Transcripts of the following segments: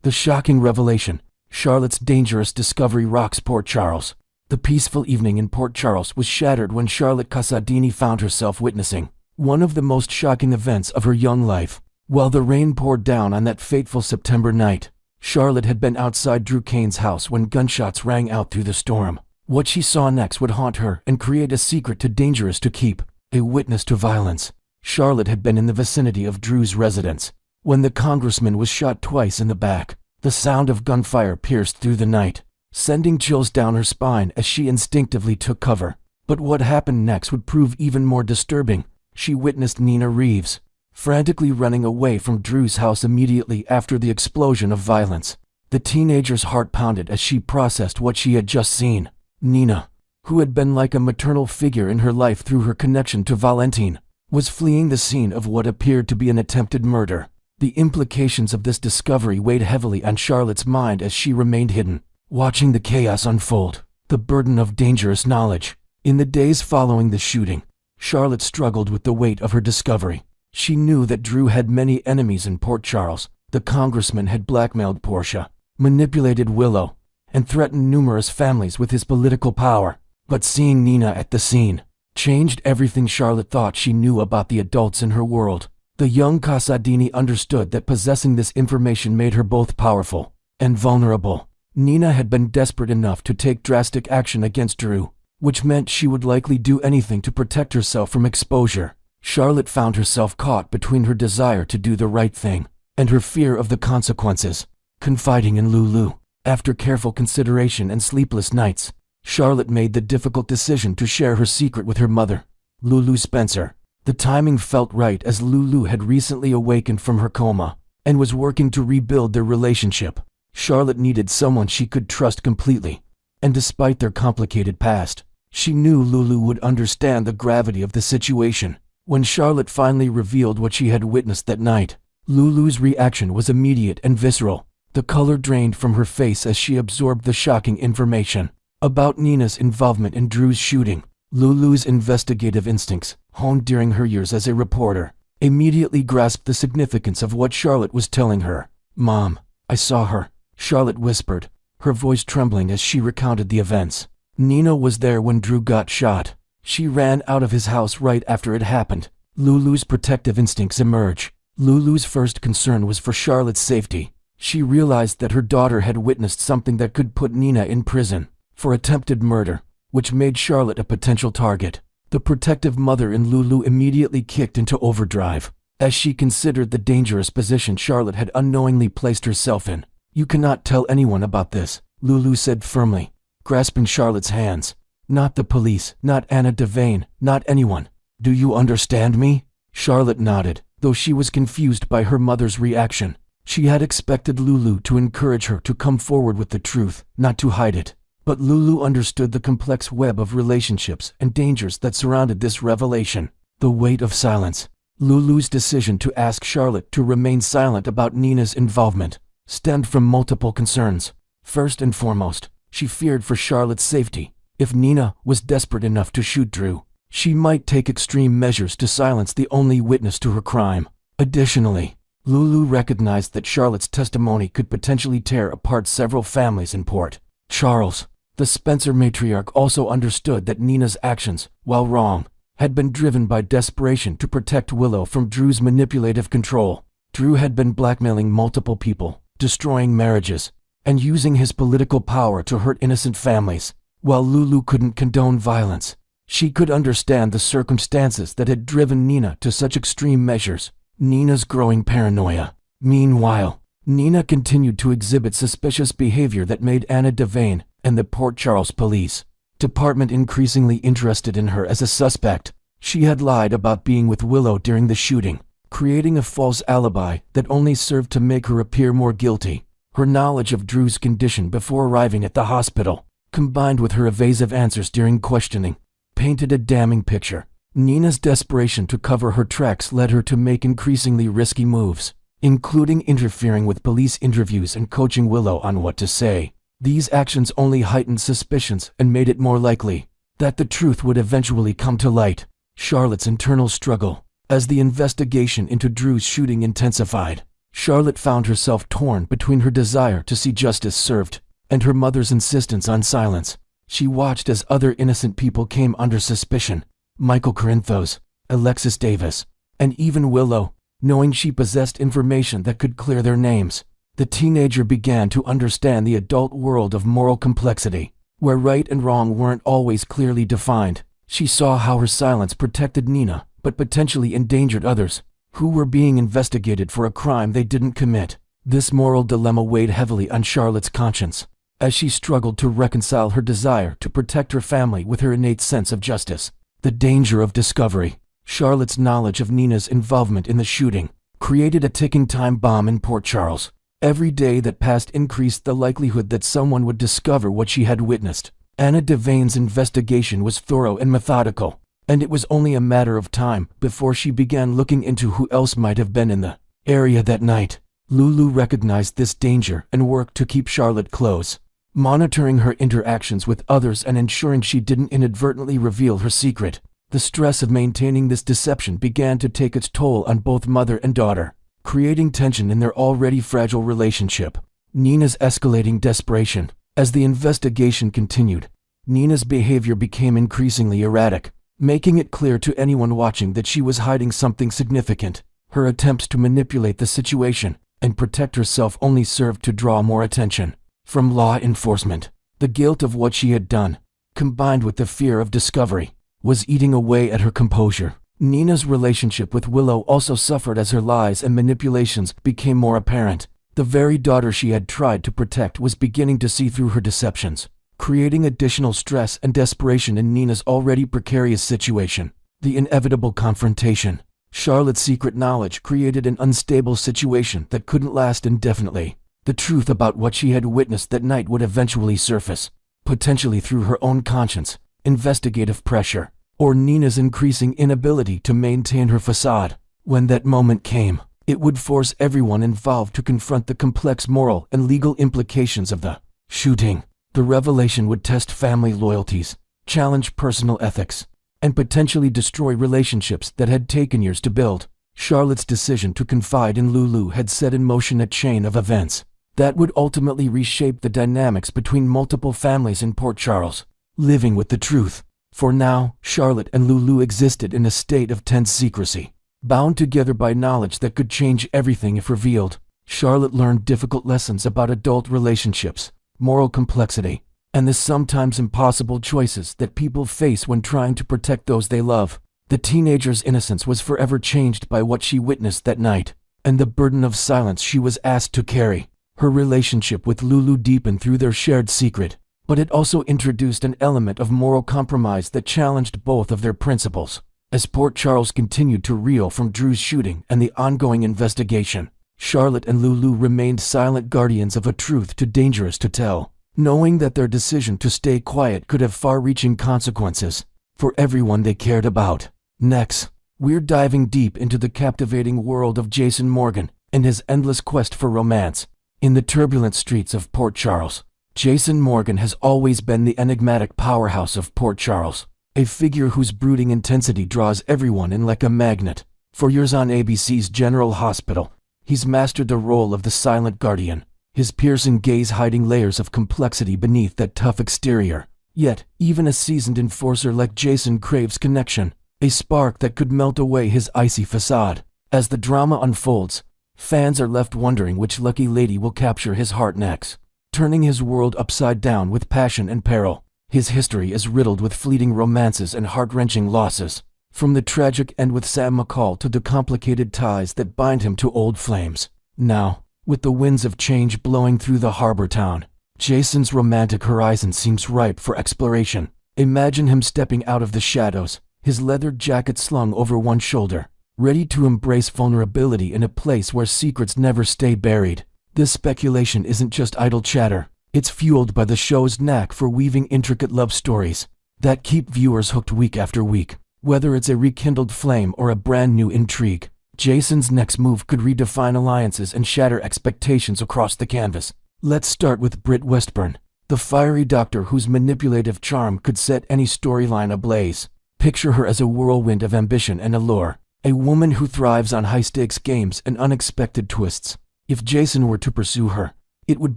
The shocking revelation. Charlotte's dangerous discovery rocks Port Charles. The peaceful evening in Port Charles was shattered when Charlotte Casadini found herself witnessing one of the most shocking events of her young life. While the rain poured down on that fateful September night, Charlotte had been outside Drew Kane's house when gunshots rang out through the storm. What she saw next would haunt her and create a secret too dangerous to keep. A witness to violence. Charlotte had been in the vicinity of Drew's residence when the congressman was shot twice in the back. The sound of gunfire pierced through the night, sending chills down her spine as she instinctively took cover. But what happened next would prove even more disturbing. She witnessed Nina Reeves frantically running away from Drew's house immediately after the explosion of violence. The teenager's heart pounded as she processed what she had just seen. Nina, who had been like a maternal figure in her life through her connection to Valentine, was fleeing the scene of what appeared to be an attempted murder. The implications of this discovery weighed heavily on Charlotte's mind as she remained hidden, watching the chaos unfold. The burden of dangerous knowledge. In the days following the shooting, Charlotte struggled with the weight of her discovery. She knew that Drew had many enemies in Port Charles. The congressman had blackmailed Portia, manipulated Willow, and threatened numerous families with his political power. But seeing Nina at the scene changed everything Charlotte thought she knew about the adults in her world. The young Casadini understood that possessing this information made her both powerful and vulnerable. Nina had been desperate enough to take drastic action against Drew, which meant she would likely do anything to protect herself from exposure. Charlotte found herself caught between her desire to do the right thing and her fear of the consequences. Confiding in Lulu. After careful consideration and sleepless nights, Charlotte made the difficult decision to share her secret with her mother, Lulu Spencer. The timing felt right as Lulu had recently awakened from her coma and was working to rebuild their relationship. Charlotte needed someone she could trust completely, and despite their complicated past, she knew Lulu would understand the gravity of the situation. When Charlotte finally revealed what she had witnessed that night, Lulu's reaction was immediate and visceral. The color drained from her face as she absorbed the shocking information about Nina's involvement in Drew's shooting. Lulu's investigative instincts, honed during her years as a reporter, immediately grasped the significance of what Charlotte was telling her. "Mom, I saw her," Charlotte whispered, her voice trembling as she recounted the events. "Nina was there when Drew got shot. She ran out of his house right after it happened." Lulu's protective instincts emerged. Lulu's first concern was for Charlotte's safety. She realized that her daughter had witnessed something that could put Nina in prison for attempted murder, which made Charlotte a potential target. The protective mother in Lulu immediately kicked into overdrive as she considered the dangerous position Charlotte had unknowingly placed herself in. "You cannot tell anyone about this," Lulu said firmly, grasping Charlotte's hands. "Not the police, not Anna Devane, not anyone. Do you understand me?" Charlotte nodded, though she was confused by her mother's reaction. She had expected Lulu to encourage her to come forward with the truth, not to hide it. But Lulu understood the complex web of relationships and dangers that surrounded this revelation. The weight of silence. Lulu's decision to ask Charlotte to remain silent about Nina's involvement stemmed from multiple concerns. First and foremost, she feared for Charlotte's safety. If Nina was desperate enough to shoot Drew, she might take extreme measures to silence the only witness to her crime. Additionally, Lulu recognized that Charlotte's testimony could potentially tear apart several families in Port Charles. The Spencer matriarch also understood that Nina's actions, while wrong, had been driven by desperation to protect Willow from Drew's manipulative control. Drew had been blackmailing multiple people, destroying marriages, and using his political power to hurt innocent families. While Lulu couldn't condone violence, she could understand the circumstances that had driven Nina to such extreme measures. Nina's growing paranoia. Meanwhile, Nina continued to exhibit suspicious behavior that made Anna Devane and the Port Charles Police Department increasingly interested in her as a suspect. She had lied about being with Willow during the shooting, creating a false alibi that only served to make her appear more guilty. Her knowledge of Drew's condition before arriving at the hospital, combined with her evasive answers during questioning, painted a damning picture. Nina's desperation to cover her tracks led her to make increasingly risky moves, including interfering with police interviews and coaching Willow on what to say. These actions only heightened suspicions and made it more likely that the truth would eventually come to light. Charlotte's internal struggle. As the investigation into Drew's shooting intensified, Charlotte found herself torn between her desire to see justice served and her mother's insistence on silence. She watched as other innocent people came under suspicion: Michael Corinthos, Alexis Davis, and even Willow. Knowing she possessed information that could clear their names, the teenager began to understand the adult world of moral complexity, where right and wrong weren't always clearly defined. She saw how her silence protected Nina, but potentially endangered others, who were being investigated for a crime they didn't commit. This moral dilemma weighed heavily on Charlotte's conscience, as she struggled to reconcile her desire to protect her family with her innate sense of justice. The danger of discovery. Charlotte's knowledge of Nina's involvement in the shooting created a ticking time bomb in Port Charles. Every day that passed increased the likelihood that someone would discover what she had witnessed. Anna Devane's investigation was thorough and methodical, and it was only a matter of time before she began looking into who else might have been in the area that night. Lulu recognized this danger and worked to keep Charlotte close, monitoring her interactions with others and ensuring she didn't inadvertently reveal her secret. The stress of maintaining this deception began to take its toll on both mother and daughter, creating tension in their already fragile relationship. Nina's escalating desperation. As the investigation continued, Nina's behavior became increasingly erratic, making it clear to anyone watching that she was hiding something significant. Her attempts to manipulate the situation and protect herself only served to draw more attention from law enforcement. The guilt of what she had done, combined with the fear of discovery, was eating away at her composure. Nina's relationship with Willow also suffered as her lies and manipulations became more apparent. The very daughter she had tried to protect was beginning to see through her deceptions, creating additional stress and desperation in Nina's already precarious situation. The inevitable confrontation. Charlotte's secret knowledge created an unstable situation that couldn't last indefinitely. The truth about what she had witnessed that night would eventually surface, potentially through her own conscience, investigative pressure, or Nina's increasing inability to maintain her facade. When that moment came, it would force everyone involved to confront the complex moral and legal implications of the shooting. The revelation would test family loyalties, challenge personal ethics, and potentially destroy relationships that had taken years to build. Charlotte's decision to confide in Lulu had set in motion a chain of events that would ultimately reshape the dynamics between multiple families in Port Charles. Living with the truth. For now, Charlotte and Lulu existed in a state of tense secrecy, bound together by knowledge that could change everything if revealed. Charlotte learned difficult lessons about adult relationships, moral complexity, and the sometimes impossible choices that people face when trying to protect those they love. The teenager's innocence was forever changed by what she witnessed that night, and the burden of silence she was asked to carry. Her relationship with Lulu deepened through their shared secret, but it also introduced an element of moral compromise that challenged both of their principles. As Port Charles continued to reel from Drew's shooting and the ongoing investigation, Charlotte and Lulu remained silent guardians of a truth too dangerous to tell, knowing that their decision to stay quiet could have far-reaching consequences for everyone they cared about. Next, we're diving deep into the captivating world of Jason Morgan and his endless quest for romance. In the turbulent streets of Port Charles, Jason Morgan has always been the enigmatic powerhouse of Port Charles, a figure whose brooding intensity draws everyone in like a magnet. For years on ABC's General Hospital, he's mastered the role of the silent guardian, his piercing gaze hiding layers of complexity beneath that tough exterior. Yet, even a seasoned enforcer like Jason craves connection, a spark that could melt away his icy facade. As the drama unfolds, fans are left wondering which lucky lady will capture his heart next, turning his world upside down with passion and peril. His history is riddled with fleeting romances and heart-wrenching losses, from the tragic end with Sam McCall to the complicated ties that bind him to old flames. Now, with the winds of change blowing through the harbor town, Jason's romantic horizon seems ripe for exploration. Imagine him stepping out of the shadows, his leather jacket slung over one shoulder, ready to embrace vulnerability in a place where secrets never stay buried. This speculation isn't just idle chatter. It's fueled by the show's knack for weaving intricate love stories that keep viewers hooked week after week. Whether it's a rekindled flame or a brand new intrigue, Jason's next move could redefine alliances and shatter expectations across the canvas. Let's start with Britt Westburn, the fiery doctor whose manipulative charm could set any storyline ablaze. Picture her as a whirlwind of ambition and allure, a woman who thrives on high-stakes games and unexpected twists. If Jason were to pursue her, it would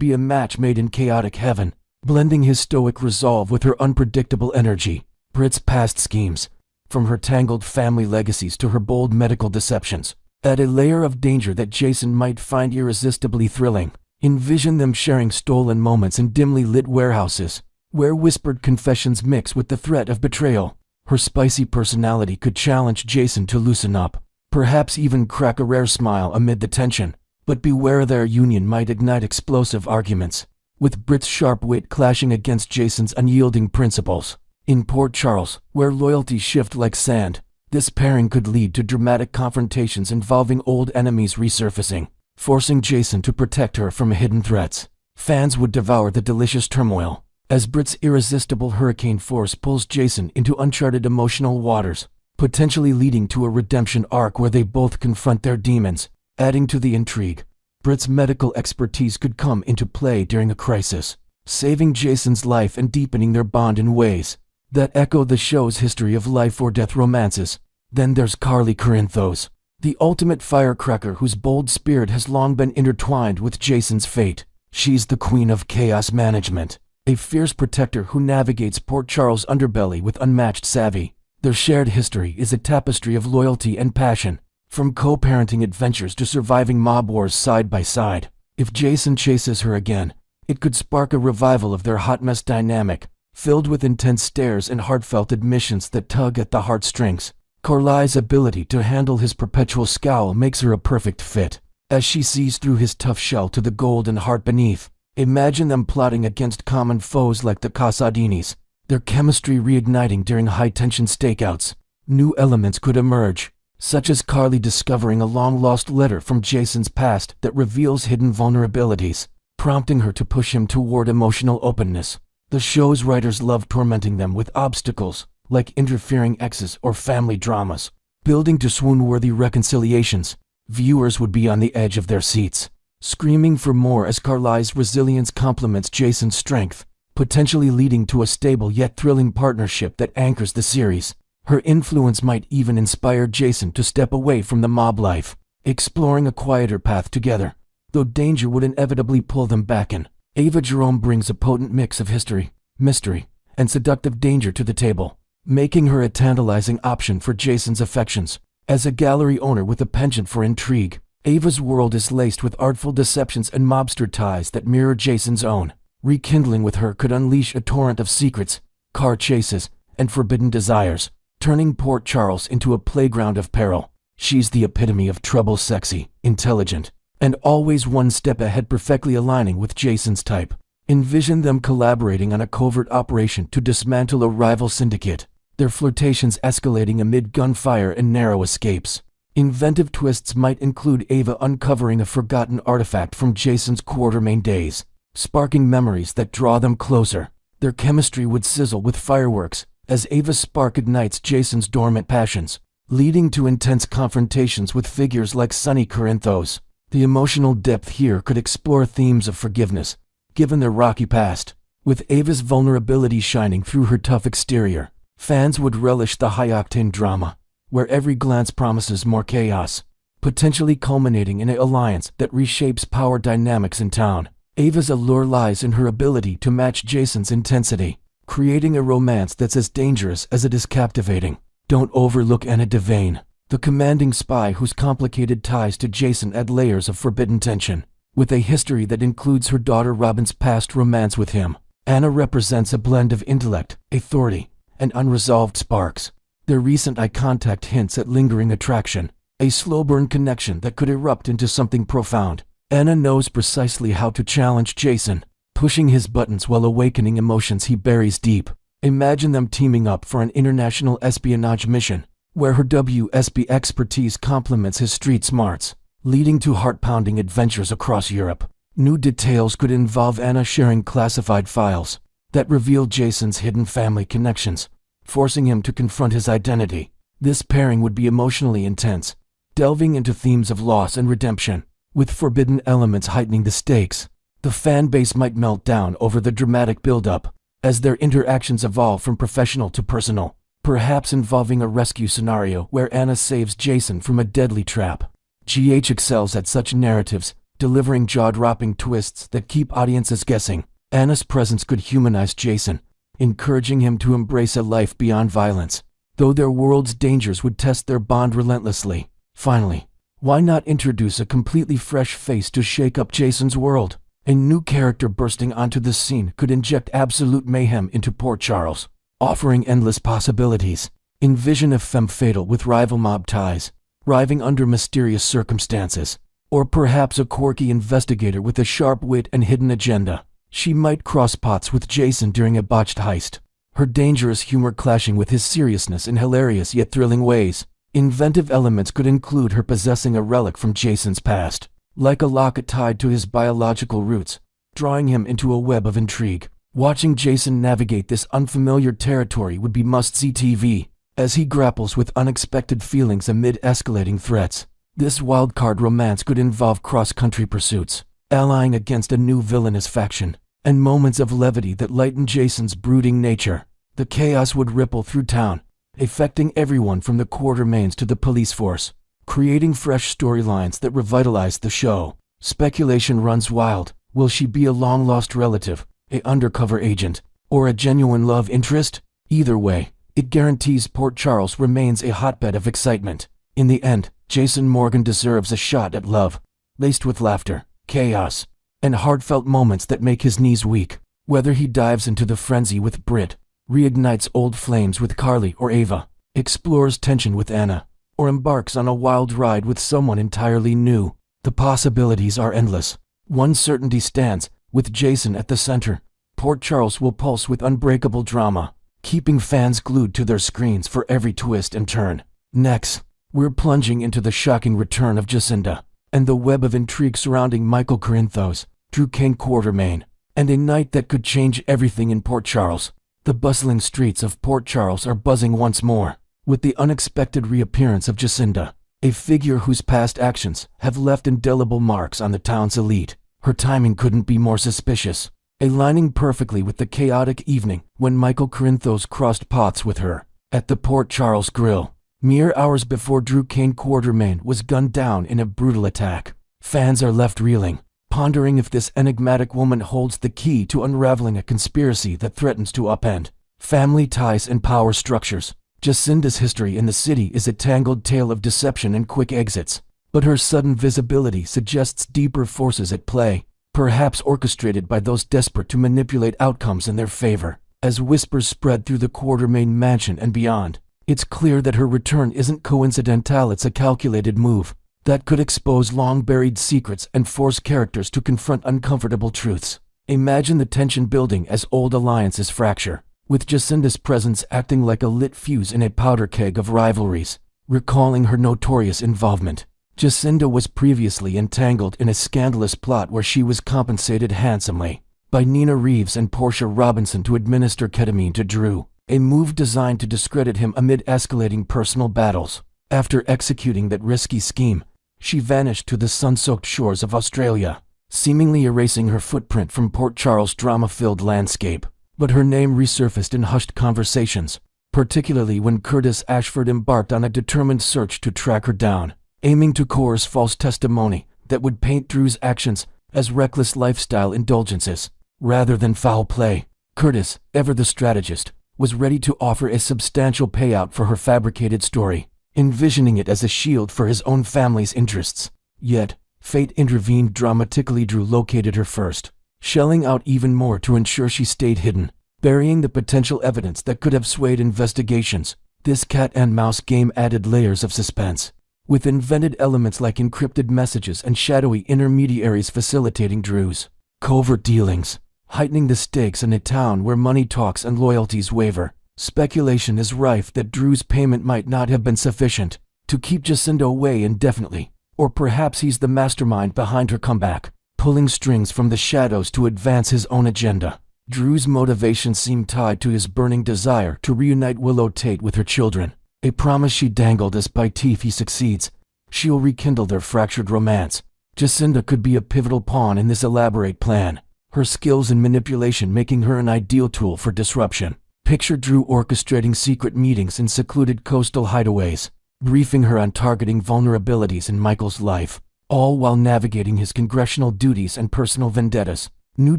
be a match made in chaotic heaven, blending his stoic resolve with her unpredictable energy. Brit's past schemes, from her tangled family legacies to her bold medical deceptions, add a layer of danger that Jason might find irresistibly thrilling. Envision them sharing stolen moments in dimly lit warehouses, where whispered confessions mix with the threat of betrayal. Her spicy personality could challenge Jason to loosen up, perhaps even crack a rare smile amid the tension. But beware, their union might ignite explosive arguments, with Brit's sharp wit clashing against Jason's unyielding principles. In Port Charles, where loyalties shift like sand, this pairing could lead to dramatic confrontations involving old enemies resurfacing, forcing Jason to protect her from hidden threats. Fans would devour the delicious turmoil, as Brit's irresistible hurricane force pulls Jason into uncharted emotional waters, potentially leading to a redemption arc where they both confront their demons. Adding to the intrigue, Brit's medical expertise could come into play during a crisis, saving Jason's life and deepening their bond in ways that echo the show's history of life-or-death romances. Then there's Carly Corinthos, the ultimate firecracker whose bold spirit has long been intertwined with Jason's fate. She's the queen of chaos management, a fierce protector who navigates Port Charles' underbelly with unmatched savvy. Their shared history is a tapestry of loyalty and passion, from co-parenting adventures to surviving mob wars side by side. If Jason chases her again, it could spark a revival of their hot mess dynamic, filled with intense stares and heartfelt admissions that tug at the heartstrings. Carly's ability to handle his perpetual scowl makes her a perfect fit, as she sees through his tough shell to the golden heart beneath. Imagine them plotting against common foes like the Casadinis, their chemistry reigniting during high-tension stakeouts. New elements could emerge, such as Carly discovering a long-lost letter from Jason's past that reveals hidden vulnerabilities, prompting her to push him toward emotional openness. The show's writers love tormenting them with obstacles, like interfering exes or family dramas, building to swoon-worthy reconciliations. Viewers would be on the edge of their seats, screaming for more as Carly's resilience complements Jason's strength, potentially leading to a stable yet thrilling partnership that anchors the series. Her influence might even inspire Jason to step away from the mob life, exploring a quieter path together, though danger would inevitably pull them back in. Ava Jerome brings a potent mix of history, mystery, and seductive danger to the table, making her a tantalizing option for Jason's affections. As a gallery owner with a penchant for intrigue, Ava's world is laced with artful deceptions and mobster ties that mirror Jason's own. Rekindling with her could unleash a torrent of secrets, car chases, and forbidden desires, turning Port Charles into a playground of peril. She's the epitome of trouble, sexy, intelligent, and always one step ahead, perfectly aligning with Jason's type. Envision them collaborating on a covert operation to dismantle a rival syndicate, their flirtations escalating amid gunfire and narrow escapes. Inventive twists might include Ava uncovering a forgotten artifact from Jason's Quartermain days, sparking memories that draw them closer. Their chemistry would sizzle with fireworks as Ava's spark ignites Jason's dormant passions, leading to intense confrontations with figures like Sonny Corinthos. The emotional depth here could explore themes of forgiveness, given their rocky past. With Ava's vulnerability shining through her tough exterior, fans would relish the high-octane drama, where every glance promises more chaos, potentially culminating in an alliance that reshapes power dynamics in town. Ava's allure lies in her ability to match Jason's intensity, creating a romance that's as dangerous as it is captivating. Don't overlook Anna Devane, the commanding spy whose complicated ties to Jason add layers of forbidden tension. With a history that includes her daughter Robin's past romance with him, Anna represents a blend of intellect, authority, and unresolved sparks. Their recent eye contact hints at lingering attraction, a slow-burn connection that could erupt into something profound. Anna knows precisely how to challenge Jason, pushing his buttons while awakening emotions he buries deep. Imagine them teaming up for an international espionage mission, where her WSB expertise complements his street smarts, leading to heart-pounding adventures across Europe. New details could involve Anna sharing classified files that reveal Jason's hidden family connections, forcing him to confront his identity. This pairing would be emotionally intense, delving into themes of loss and redemption, with forbidden elements heightening the stakes. The fan base might melt down over the dramatic build-up, as their interactions evolve from professional to personal, perhaps involving a rescue scenario where Anna saves Jason from a deadly trap. GH excels at such narratives, delivering jaw-dropping twists that keep audiences guessing. Anna's presence could humanize Jason, encouraging him to embrace a life beyond violence, though their world's dangers would test their bond relentlessly. Finally, why not introduce a completely fresh face to shake up Jason's world? A new character bursting onto the scene could inject absolute mayhem into Port Charles, offering endless possibilities. Envision a femme fatale with rival mob ties, arriving under mysterious circumstances, or perhaps a quirky investigator with a sharp wit and hidden agenda. She might cross paths with Jason during a botched heist, her dangerous humor clashing with his seriousness in hilarious yet thrilling ways. Inventive elements could include her possessing a relic from Jason's past, like a locket tied to his biological roots, drawing him into a web of intrigue. Watching Jason navigate this unfamiliar territory would be must-see TV, as he grapples with unexpected feelings amid escalating threats. This wildcard romance could involve cross-country pursuits, allying against a new villainous faction, and moments of levity that lighten Jason's brooding nature. The chaos would ripple through town, affecting everyone from the Quartermains to the police force, creating fresh storylines that revitalize the show. Speculation runs wild. Will she be a long-lost relative, an undercover agent, or a genuine love interest? Either way, it guarantees Port Charles remains a hotbed of excitement. In the end, Jason Morgan deserves a shot at love, laced with laughter, chaos, and heartfelt moments that make his knees weak. Whether he dives into the frenzy with Britt, reignites old flames with Carly or Ava, explores tension with Anna, or embarks on a wild ride with someone entirely new, the possibilities are endless. One certainty stands: with Jason at the center, Port Charles will pulse with unbreakable drama, keeping fans glued to their screens for every twist and turn. Next, we're plunging into the shocking return of Jacinda, and the web of intrigue surrounding Michael Corinthos, Drew Kane Quartermain, and a night that could change everything in Port Charles. The bustling streets of Port Charles are buzzing once more, with the unexpected reappearance of Jacinda, a figure whose past actions have left indelible marks on the town's elite. Her timing couldn't be more suspicious, aligning perfectly with the chaotic evening when Michael Corinthos crossed paths with her at the Port Charles Grill, mere hours before Drew Kane Quartermain was gunned down in a brutal attack. Fans are left reeling, pondering if this enigmatic woman holds the key to unraveling a conspiracy that threatens to upend family ties and power structures. Jacinda's history in the city is a tangled tale of deception and quick exits, but her sudden visibility suggests deeper forces at play, perhaps orchestrated by those desperate to manipulate outcomes in their favor. As whispers spread through the Quartermain mansion and beyond, it's clear that her return isn't coincidental. It's a calculated move that could expose long-buried secrets and force characters to confront uncomfortable truths. Imagine the tension building as old alliances fracture, with Jacinda's presence acting like a lit fuse in a powder keg of rivalries. Recalling her notorious involvement, Jacinda was previously entangled in a scandalous plot where she was compensated handsomely by Nina Reeves and Portia Robinson to administer ketamine to Drew, a move designed to discredit him amid escalating personal battles. After executing that risky scheme, she vanished to the sun-soaked shores of Australia, seemingly erasing her footprint from Port Charles' drama-filled landscape. But her name resurfaced in hushed conversations, particularly when Curtis Ashford embarked on a determined search to track her down, aiming to coerce false testimony that would paint Drew's actions as reckless lifestyle indulgences rather than foul play. Curtis, ever the strategist, was ready to offer a substantial payout for her fabricated story, envisioning it as a shield for his own family's interests. Yet, fate intervened dramatically. Drew located her first, shelling out even more to ensure she stayed hidden, burying the potential evidence that could have swayed investigations. This cat-and-mouse game added layers of suspense, with invented elements like encrypted messages and shadowy intermediaries facilitating Drew's covert dealings, heightening the stakes in a town where money talks and loyalties waver. Speculation is rife that Drew's payment might not have been sufficient to keep Jacinda away indefinitely, or perhaps he's the mastermind behind her comeback, pulling strings from the shadows to advance his own agenda. Drew's motivation seemed tied to his burning desire to reunite Willow Tate with her children, a promise she dangled as by if he succeeds, she'll rekindle their fractured romance. Jacinda could be a pivotal pawn in this elaborate plan, her skills in manipulation making her an ideal tool for disruption. Picture Drew orchestrating secret meetings in secluded coastal hideaways, briefing her on targeting vulnerabilities in Michael's life, all while navigating his congressional duties and personal vendettas. New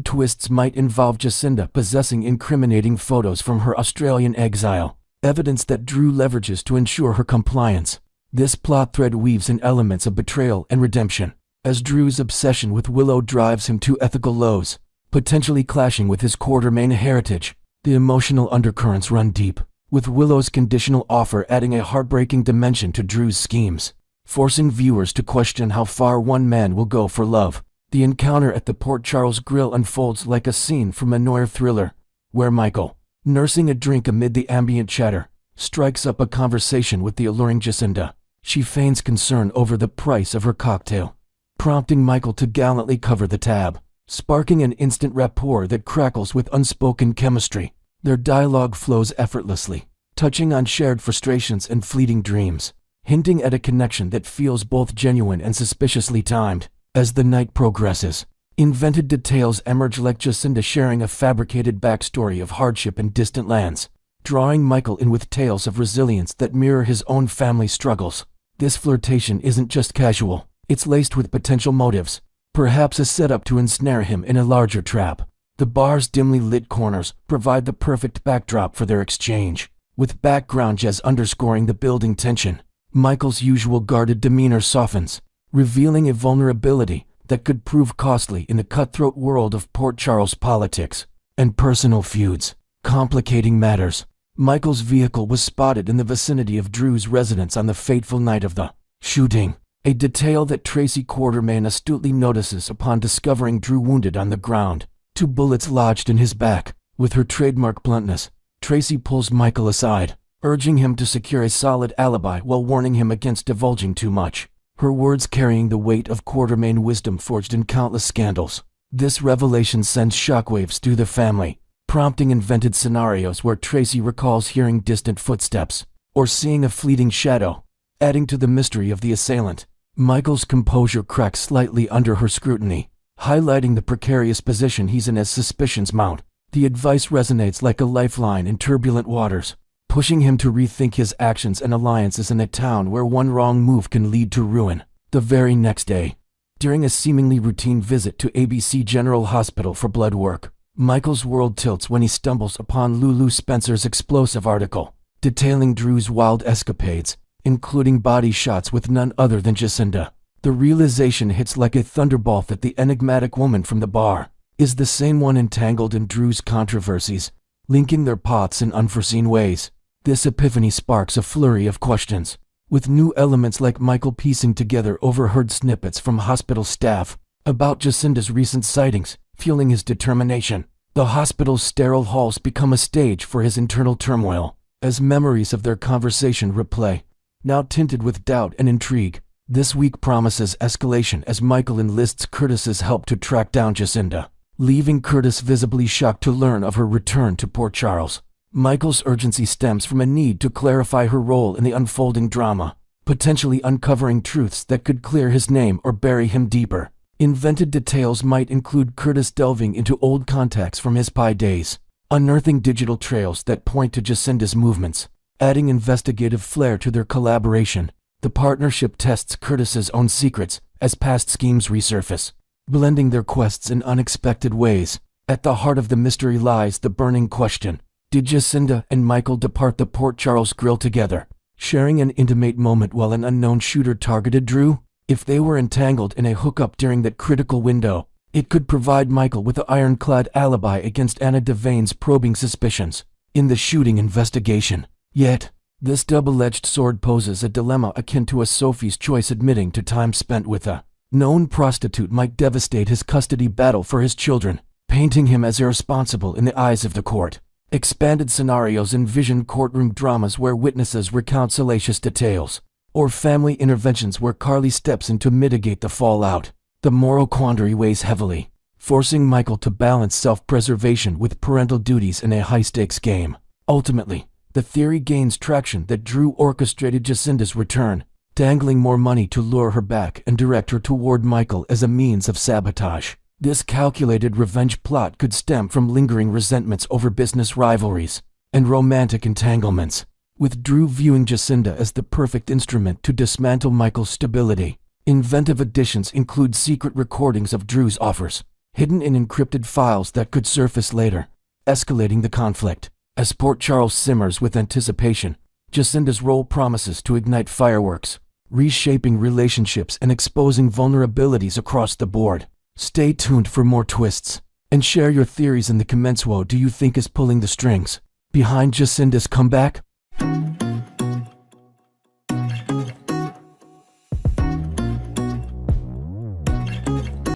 twists might involve Jacinda possessing incriminating photos from her Australian exile, evidence that Drew leverages to ensure her compliance. This plot thread weaves in elements of betrayal and redemption, as Drew's obsession with Willow drives him to ethical lows, potentially clashing with his Quartermain heritage. The emotional undercurrents run deep, with Willow's conditional offer adding a heartbreaking dimension to Drew's schemes, forcing viewers to question how far one man will go for love. The encounter at the Port Charles Grill unfolds like a scene from a noir thriller, where Michael, nursing a drink amid the ambient chatter, strikes up a conversation with the alluring Jacinda. She feigns concern over the price of her cocktail, prompting Michael to gallantly cover the tab, sparking an instant rapport that crackles with unspoken chemistry. Their dialogue flows effortlessly, touching on shared frustrations and fleeting dreams, hinting at a connection that feels both genuine and suspiciously timed. As the night progresses, invented details emerge, like Jacinda sharing a fabricated backstory of hardship in distant lands, drawing Michael in with tales of resilience that mirror his own family struggles. This flirtation isn't just casual, it's laced with potential motives, perhaps a setup to ensnare him in a larger trap. The bar's dimly lit corners provide the perfect backdrop for their exchange, with background jazz underscoring the building tension. Michael's usual guarded demeanor softens, revealing a vulnerability that could prove costly in the cutthroat world of Port Charles politics and personal feuds. Complicating matters, Michael's vehicle was spotted in the vicinity of Drew's residence on the fateful night of the shooting, a detail that Tracy Quartermain astutely notices upon discovering Drew wounded on the ground, 2 bullets lodged in his back. With her trademark bluntness, Tracy pulls Michael aside, urging him to secure a solid alibi while warning him against divulging too much, her words carrying the weight of Quartermain wisdom forged in countless scandals. This revelation sends shockwaves through the family, prompting invented scenarios where Tracy recalls hearing distant footsteps or seeing a fleeting shadow, adding to the mystery of the assailant. Michael's composure cracks slightly under her scrutiny, highlighting the precarious position he's in as suspicions mount. The advice resonates like a lifeline in turbulent waters, pushing him to rethink his actions and alliances in a town where one wrong move can lead to ruin. The very next day, during a seemingly routine visit to ABC General Hospital for blood work, Michael's world tilts when he stumbles upon Lulu Spencer's explosive article, detailing Drew's wild escapades, including body shots with none other than Jacinda. The realization hits like a thunderbolt that the enigmatic woman from the bar is the same one entangled in Drew's controversies, linking their paths in unforeseen ways. This epiphany sparks a flurry of questions, with new elements like Michael piecing together overheard snippets from hospital staff about Jacinda's recent sightings, fueling his determination. The hospital's sterile halls become a stage for his internal turmoil, as memories of their conversation replay, now tinted with doubt and intrigue. This week promises escalation as Michael enlists Curtis's help to track down Jacinda, leaving Curtis visibly shocked to learn of her return to Port Charles. Michael's urgency stems from a need to clarify her role in the unfolding drama, potentially uncovering truths that could clear his name or bury him deeper. Invented details might include Curtis delving into old contacts from his Pi days, unearthing digital trails that point to Jacinda's movements, adding investigative flair to their collaboration. The partnership tests Curtis's own secrets as past schemes resurface, blending their quests in unexpected ways. At the heart of the mystery lies the burning question: did Jacinda and Michael depart the Port Charles Grill together, sharing an intimate moment while an unknown shooter targeted Drew? If they were entangled in a hookup during that critical window, it could provide Michael with an ironclad alibi against Anna Devane's probing suspicions in the shooting investigation. Yet, this double-edged sword poses a dilemma akin to a Sophie's Choice admitting to time spent with a known prostitute might devastate his custody battle for his children, painting him as irresponsible in the eyes of the court. Expanded scenarios envision courtroom dramas where witnesses recount salacious details, or family interventions where Carly steps in to mitigate the fallout. The moral quandary weighs heavily, forcing Michael to balance self-preservation with parental duties in a high-stakes game. Ultimately, the theory gains traction that Drew orchestrated Jacinda's return, dangling more money to lure her back and direct her toward Michael as a means of sabotage. This calculated revenge plot could stem from lingering resentments over business rivalries and romantic entanglements, with Drew viewing Jacinda as the perfect instrument to dismantle Michael's stability. Inventive additions include secret recordings of Drew's offers, hidden in encrypted files that could surface later, escalating the conflict. As Port Charles simmers with anticipation, Jacinda's role promises to ignite fireworks, reshaping relationships and exposing vulnerabilities across the board. Stay tuned for more twists, and share your theories in the comments. Who do you think is pulling the strings behind Jacinda's comeback?